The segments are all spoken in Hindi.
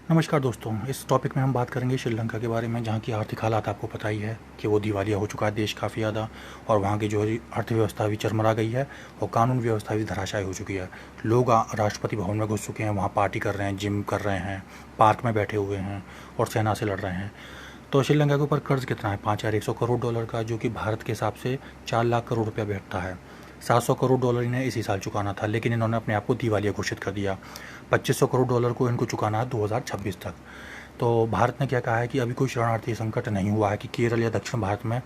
नमस्कार दोस्तों, इस टॉपिक में हम बात करेंगे श्रीलंका के बारे में, जहाँ की आर्थिक हालात आपको पता ही है कि वो दिवालिया हो चुका है देश काफ़ी ज़्यादा। और वहाँ की जो है अर्थव्यवस्था भी चरमरा गई है और कानून व्यवस्था भी धराशायी हो चुकी है। लोग राष्ट्रपति भवन में घुस चुके हैं, वहाँ पार्टी कर रहे हैं, जिम कर रहे हैं, पार्क में बैठे हुए हैं और सेना से लड़ रहे हैं। तो श्रीलंका के ऊपर कर्ज कितना है? $5,100 करोड़ का, जो कि भारत के हिसाब से 4 लाख करोड़ रुपया बैठता है। $700 करोड़ इन्हें इसी साल चुकाना था, लेकिन इन्होंने अपने आप को दिवालिया घोषित कर दिया। $2,500 करोड़ को इनको चुकाना है 2026 तक। तो भारत ने क्या कहा है कि अभी कोई शरणार्थी संकट नहीं हुआ है कि केरल या दक्षिण भारत में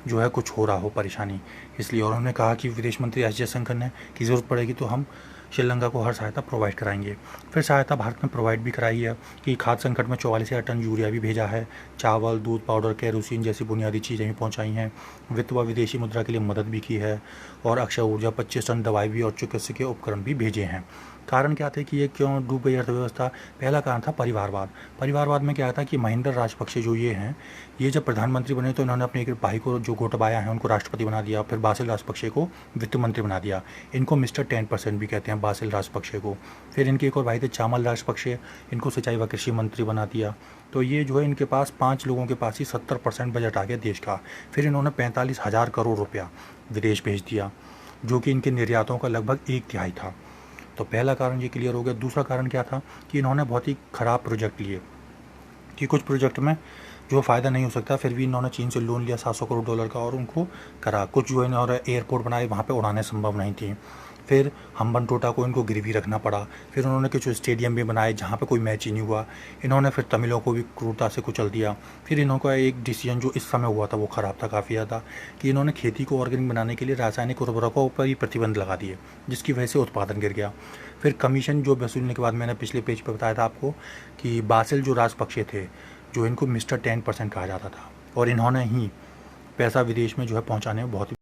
जो है कुछ हो रहा हो परेशानी, इसलिए। और उन्होंने कहा कि विदेश मंत्री एस जयशंकर ने की ज़रूरत पड़ेगी तो हम श्रीलंका को हर सहायता प्रोवाइड कराएंगे। फिर सहायता भारत ने प्रोवाइड भी कराई है कि खाद्य संकट में 44,000 टन यूरिया भी भेजा है, चावल, दूध पाउडर, केरोसिन जैसी बुनियादी चीज़ें भी पहुंचाई हैं, वित्त व विदेशी मुद्रा के लिए मदद भी की है, और अक्षय ऊर्जा 25 टन दवाई भी और चिकित्सकीय उपकरण भी भेजे हैं। कारण क्या थे कि ये क्यों डूब गई अर्थव्यवस्था? पहला कारण था परिवारवाद। परिवारवाद में क्या था कि महिंद्रा राजपक्षे जो ये हैं, ये जब प्रधानमंत्री बने तो इन्होंने अपने एक भाई को जो गोटबाया है उनको राष्ट्रपति बना दिया, फिर बासिल राजपक्षे को वित्त मंत्री बना दिया। इनको मिस्टर 10% भी कहते हैं, बासिल राजपक्षे को। फिर इनके एक और भाई थे चामल राजपक्षे, इनको सिंचाई व कृषि मंत्री बना दिया। तो ये जो है इनके पास 5 लोगों के पास ही 70% बजट आ गया देश का। फिर इन्होंने 45,000 करोड़ रुपया विदेश भेज दिया, जो कि इनके निर्यातों का लगभग 1/3 था। तो पहला कारण ये क्लियर हो गया। दूसरा कारण क्या था कि इन्होंने बहुत ही ख़राब प्रोजेक्ट लिए, कि कुछ प्रोजेक्ट में जो फ़ायदा नहीं हो सकता, फिर भी इन्होंने चीन से लोन लिया $700 करोड़ का और उनको करा। कुछ जो इन्होंने एयरपोर्ट बनाए, वहाँ पे उड़ानें संभव नहीं थी। फिर हम्बनटोटा को इनको गिरवी रखना पड़ा। फिर उन्होंने कुछ स्टेडियम भी बनाए जहाँ पे कोई मैच ही नहीं हुआ। इन्होंने फिर तमिलों को भी क्रूरता से कुचल दिया। फिर इन्होंने एक डिसीजन जो इस समय हुआ था वो ख़राब था काफ़ी ज़्यादा, कि इन्होंने खेती को ऑर्गेनिक बनाने के लिए रासायनिक उर्वरकों पर ही प्रतिबंध लगा दिए, जिसकी वजह से उत्पादन गिर गया। फिर कमीशन जो वसूलने के बाद, मैंने पिछले पेज पर बताया था आपको कि बासिल जो राजपक्षे थे, जो इनको मिस्टर 10% कहा जाता था, और इन्होंने ही पैसा विदेश में जो है पहुँचाने में बहुत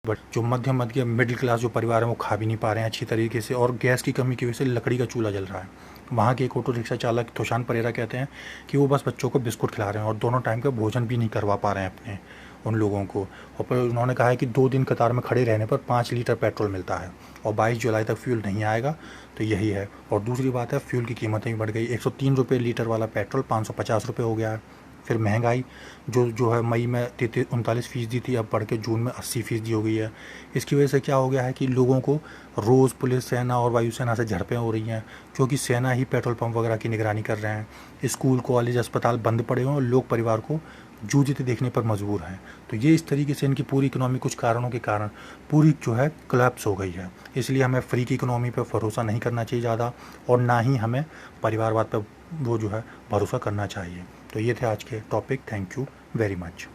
बट जो मध्य मिडिल क्लास जो परिवार है वो खा भी नहीं पा रहे हैं अच्छी तरीके से, और गैस की कमी की वजह से लकड़ी का चूल्हा जल रहा है। वहाँ के एक ऑटो रिक्शा चालक थोशान परेरा कहते हैं कि वो बस बच्चों को बिस्कुट खिला रहे हैं और दोनों टाइम का भोजन भी नहीं करवा पा रहे हैं अपने उन लोगों को। और फिर उन्होंने कहा है कि 2 दिन कतार में खड़े रहने पर 5 लीटर पेट्रोल मिलता है और 22 जुलाई तक फ्यूल नहीं आएगा। तो यही है। और दूसरी बात है, फ्यूल की कीमतें भी बढ़ गई। 103 रुपये लीटर वाला पेट्रोल 550 रुपये हो गया है। फिर महंगाई जो है मई में 39% थी, अब बढ़ के जून में 80% हो गई है। इसकी वजह से क्या हो गया है कि लोगों को रोज़ पुलिस, सेना और वायुसेना से झड़पें हो रही हैं, क्योंकि सेना ही पेट्रोल पंप वगैरह की निगरानी कर रहे हैं। स्कूल, कॉलेज, अस्पताल बंद पड़े हुए हैं और लोग परिवार को जूझते देखने पर मजबूर हैं। तो ये इस तरीके से इनकी पूरी इकोनॉमी कुछ कारणों के कारण पूरी जो है कोलैप्स हो गई है। इसलिए हमें फ्री की इकोनॉमी पर भरोसा नहीं करना चाहिए ज़्यादा, और ना ही हमें परिवारवाद पर वो जो है भरोसा करना चाहिए। तो ये थे आज के topic. Thank you very much.